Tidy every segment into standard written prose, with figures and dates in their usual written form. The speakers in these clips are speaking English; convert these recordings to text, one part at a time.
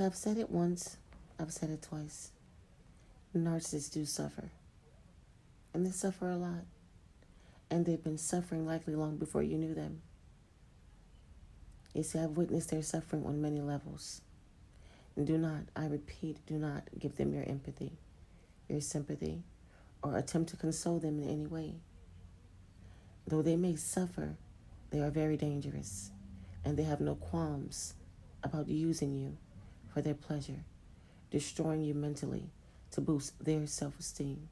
I've said it once, I've said it twice. Narcissists do suffer. And they suffer a lot. And they've been suffering likely long before you knew them. You see, I've witnessed their suffering on many levels. And do not, I repeat, do not give them your empathy, your sympathy, or attempt to console them in any way. Though they may suffer, they are very dangerous, and they have no qualms about using you for their pleasure, destroying you mentally to boost their self-esteem,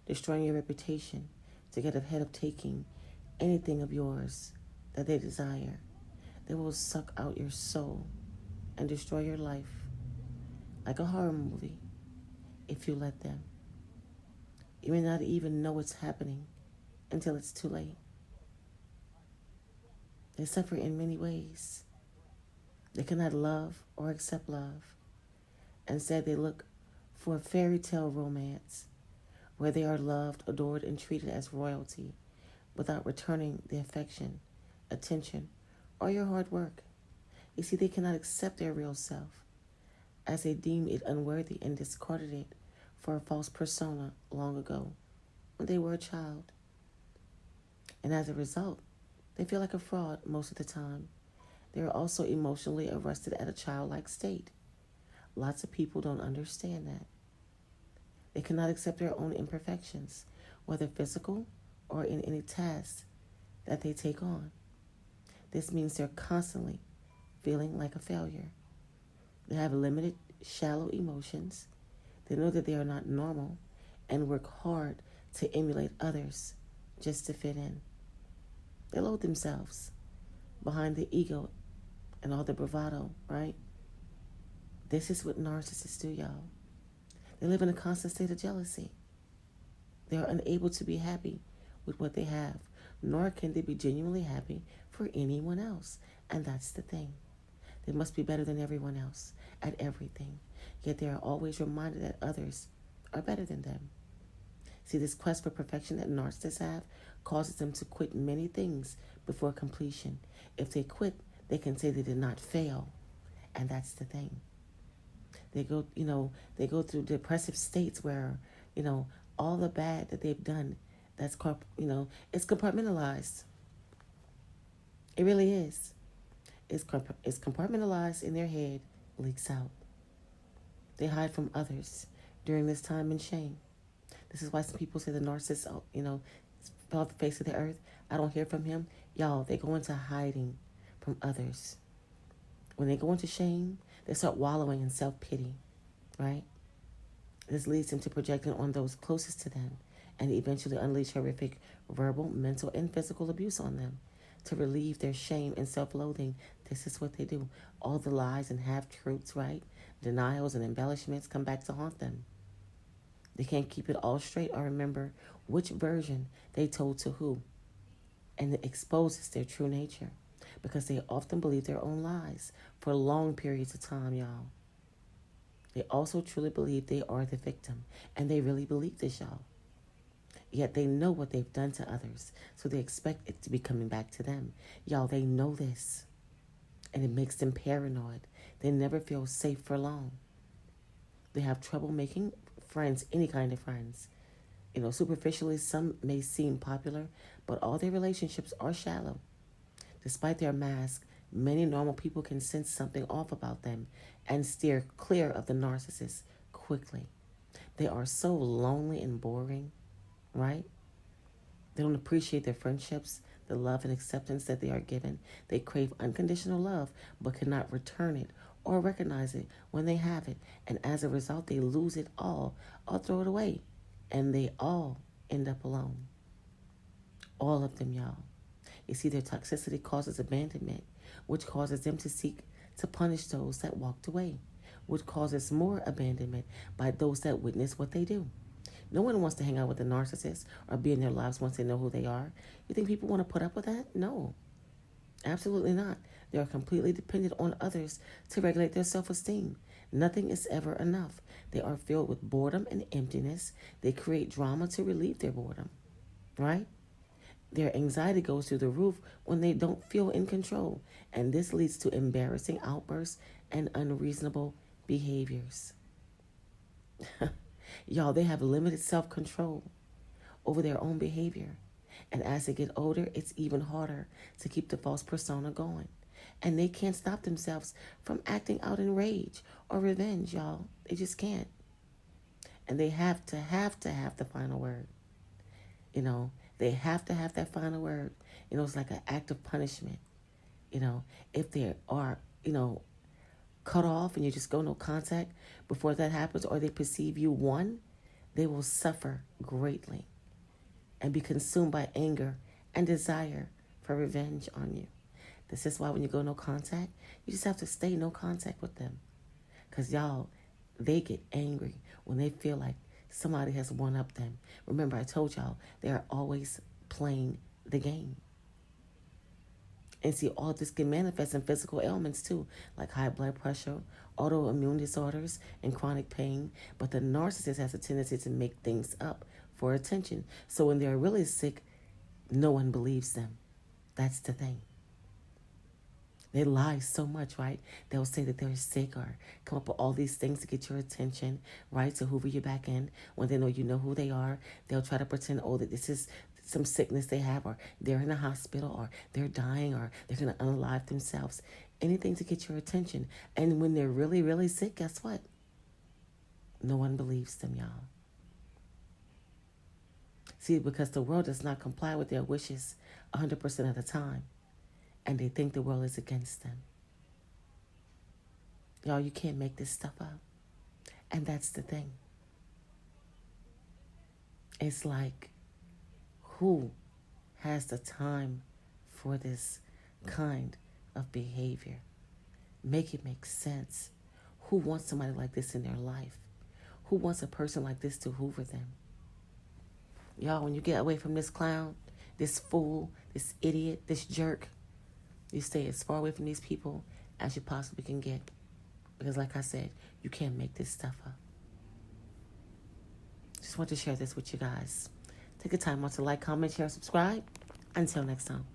destroying your reputation to get ahead of taking anything of yours that they desire. They will suck out your soul and destroy your life like a horror movie if you let them. You may not even know what's happening until it's too late. They suffer in many ways. They cannot love or accept love. Instead, they look for a fairy tale romance where they are loved, adored, and treated as royalty without returning the affection, attention, or your hard work. You see, they cannot accept their real self as they deem it unworthy and discarded it for a false persona long ago when they were a child. And as a result, they feel like a fraud most of the time. They are also emotionally arrested at a childlike state. Lots of people don't understand that. They cannot accept their own imperfections, whether physical or in any task that they take on. This means they're constantly feeling like a failure. They have limited, shallow emotions. They know that they are not normal and work hard to emulate others just to fit in. They load themselves behind the ego and all the bravado, right? This is what narcissists do, y'all. They live in a constant state of jealousy. They are unable to be happy with what they have, nor can they be genuinely happy for anyone else. And that's the thing. They must be better than everyone else at everything. Yet they are always reminded that others are better than them. See, this quest for perfection that narcissists have causes them to quit many things before completion. If they quit, they can say they did not fail. And that's the thing. They go through depressive states where, all the bad that they've done, it's compartmentalized. It really is. It's compartmentalized in their head, leaks out. They hide from others during this time in shame. This is why some people say the narcissist, fell off the face of the earth. I don't hear from him. Y'all, they go into hiding from others. When they go into shame, they start wallowing in self-pity, right? This leads them to projecting on those closest to them and eventually unleash horrific verbal, mental, and physical abuse on them. To relieve their shame and self-loathing, this is what they do. All the lies and half-truths, right? Denials and embellishments come back to haunt them. They can't keep it all straight or remember which version they told to who. And it exposes their true nature because they often believe their own lies for long periods of time, y'all. They also truly believe they are the victim, and they really believe this, y'all. Yet they know what they've done to others, so they expect it to be coming back to them. Y'all, they know this, and it makes them paranoid. They never feel safe for long. They have trouble making friends, any kind of friends. Superficially, some may seem popular, but all their relationships are shallow. Despite their mask, many normal people can sense something off about them and steer clear of the narcissist quickly. They are so lonely and boring, right? They don't appreciate their friendships, the love and acceptance that they are given. They crave unconditional love, but cannot return it or recognize it when they have it. And as a result, they lose it all or throw it away. And they all end up alone. All of them, y'all. You see, their toxicity causes abandonment, which causes them to seek to punish those that walked away, which causes more abandonment by those that witness what they do. No one wants to hang out with a narcissist or be in their lives once they know who they are. You think people want to put up with that? No, absolutely not. They are completely dependent on others to regulate their self-esteem. Nothing is ever enough. They are filled with boredom and emptiness. They create drama to relieve their boredom, right? Their anxiety goes through the roof when they don't feel in control. And this leads to embarrassing outbursts and unreasonable behaviors. Y'all, they have limited self-control over their own behavior. And as they get older, it's even harder to keep the false persona going. And they can't stop themselves from acting out in rage or revenge, y'all. They just can't. And they have to have the final word. They have to have that final word. It's like an act of punishment. If they are, cut off and you just go no contact before that happens, or they perceive you won, they will suffer greatly and be consumed by anger and desire for revenge on you. This is why when you go no contact, you just have to stay no contact with them. Because y'all, they get angry when they feel like somebody has one up them. Remember, I told y'all, they are always playing the game. And see, all this can manifest in physical ailments too, like high blood pressure, autoimmune disorders, and chronic pain. But the narcissist has a tendency to make things up for attention. So when they're really sick, no one believes them. That's the thing. They lie so much, right? They'll say that they're sick or come up with all these things to get your attention, right? To hoover you back in. When they know you know who they are, they'll try to pretend, that this is some sickness they have, or they're in a hospital, or they're dying, or they're going to unalive themselves. Anything to get your attention. And when they're really, really sick, guess what? No one believes them, y'all. See, because the world does not comply with their wishes 100% of the time. And they think the world is against them. Y'all, you can't make this stuff up. And that's the thing. It's like, who has the time for this kind of behavior? Make it make sense. Who wants somebody like this in their life? Who wants a person like this to hoover them? Y'all, when you get away from this clown, this fool, this idiot, this jerk, you stay as far away from these people as you possibly can get. Because like I said, you can't make this stuff up. Just want to share this with you guys. Take a time out to like, comment, share, subscribe. Until next time.